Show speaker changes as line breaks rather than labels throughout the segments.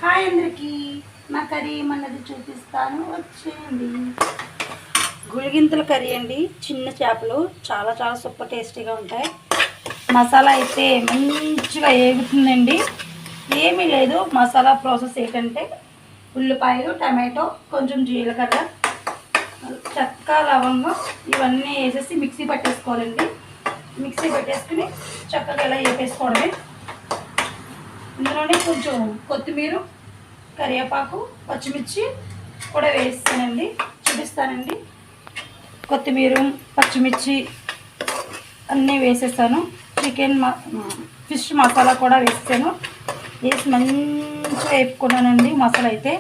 Hi అందరికీ, నా curry అన్నది చూపిస్తాను, వచ్చేయండి. గుళిగింతల కర్రీ అండి. చిన్న చేపలు చాలా చాలా సూపర్ టేస్టీగా ఉంటాయి. మసాలా అయితే మంచిగా ఏగుతుందండి. ఏమీ లేదు, మసాలా ప్రాసెస్ ఏంటంటే ఉల్లిపాయలు, టమాటో, కొంచెం జీలకర్ర, చెక్క, లవంగం ఇవన్నీ వేసేసి మిక్సీ పట్టేసుకోవాలండి. మిక్సీ పెట్టేసుకుని చక్కగా ఇలా వేపేసుకోవడమే. ఇందులోనే కొంచెం కొత్తిమీర, కరివేపాకు, పచ్చిమిర్చి కూడా వేస్తానండి, చూపిస్తానండి. కొత్తిమీర, పచ్చిమిర్చి అన్నీ వేసేసాను. ఫిష్ మసాలా కూడా వేసాను. వేసి మంచిగా వేపుకున్నానండి. మసాలా అయితే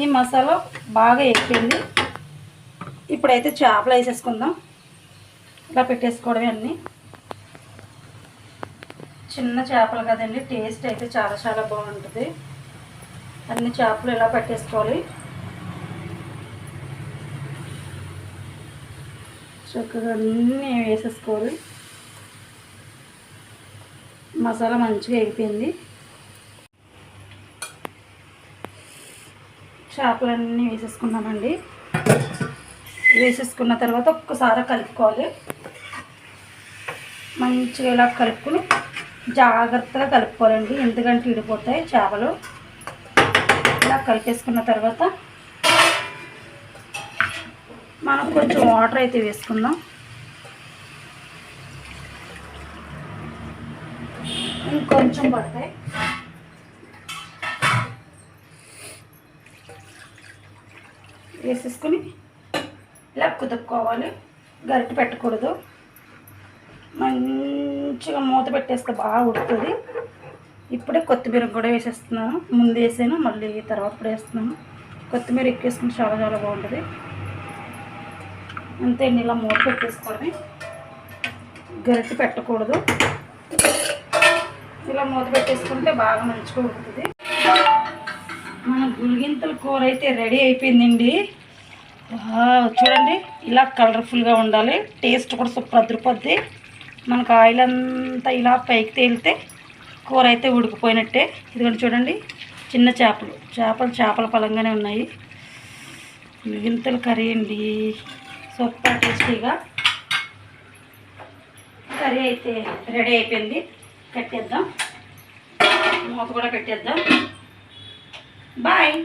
ఈ మసాలా బాగా వేపింది. ఇప్పుడైతే చేపలు వేసేసుకుందాం. ఇలా పెట్టేసుకోవడమే. అన్నీ చిన్న చేపలు కదండి, టేస్ట్ అయితే చాలా చాలా బాగుంటుంది. అన్ని చేపలు ఇలా పెట్టేసుకోవాలి. చక్కగా అన్నీ వేసేసుకోవాలి. మసాలా మంచిగా అయిపోయింది. చేపలన్నీ వేసేసుకున్నామండి. వేసేసుకున్న తర్వాత ఒక్కసారి కలుపుకోవాలి. మంచిగా ఇలా కలుపుకొని జాగ్రత్తగా కలుపుకోవాలండి, ఎందుకంటే విడిపోతాయి చేపలు. ఇలా కలిపేసుకున్న తర్వాత మనం కొంచెం వాటర్ అయితే వేసుకుందాం. ఇంకొంచెం పడతాయి. వేసేసుకుని ఇలా కుదుపుకోవాలి. గరిటె పెట్టకూడదు. మంచిగా మూత పెట్టేస్తే బాగా ఉడుతుంది. ఇప్పుడే కొత్తిమీర కూడా వేసేస్తున్నాను. ముందు వేసాను, మళ్ళీ తర్వాత కూడా వేస్తున్నాను. కొత్తిమీర ఎక్కేసుకుని చాలా చాలా బాగుంటుంది. అంతే, ఇలా మూత పెట్టేసుకోవడమే. గరిటె పెట్టకూడదు. ఇలా మూత పెట్టేసుకుంటే బాగా మంచిగా ఉడుకుతుంది. మన గుళిగింతల కూర అయితే రెడీ అయిపోయిందండి. చూడండి, ఇలా కలర్ఫుల్గా ఉండాలి. టేస్ట్ కూడా సూపర్ అదిరిపోద్ది. మనకు ఆయిల్ అంతా ఇలా పైకి తేలితే కూర అయితే ఉడికిపోయినట్టే. ఇదిగోండి చూడండి, చిన్న చేపల పలంగానే ఉన్నాయి. గుళిగింతల కర్రీ అండి, సూపర్ టేస్టీగా. కర్రీ అయితే రెడీ అయిపోయింది. కట్టేద్దాం, మూత కూడా పెట్టేద్దాం. బాయ్.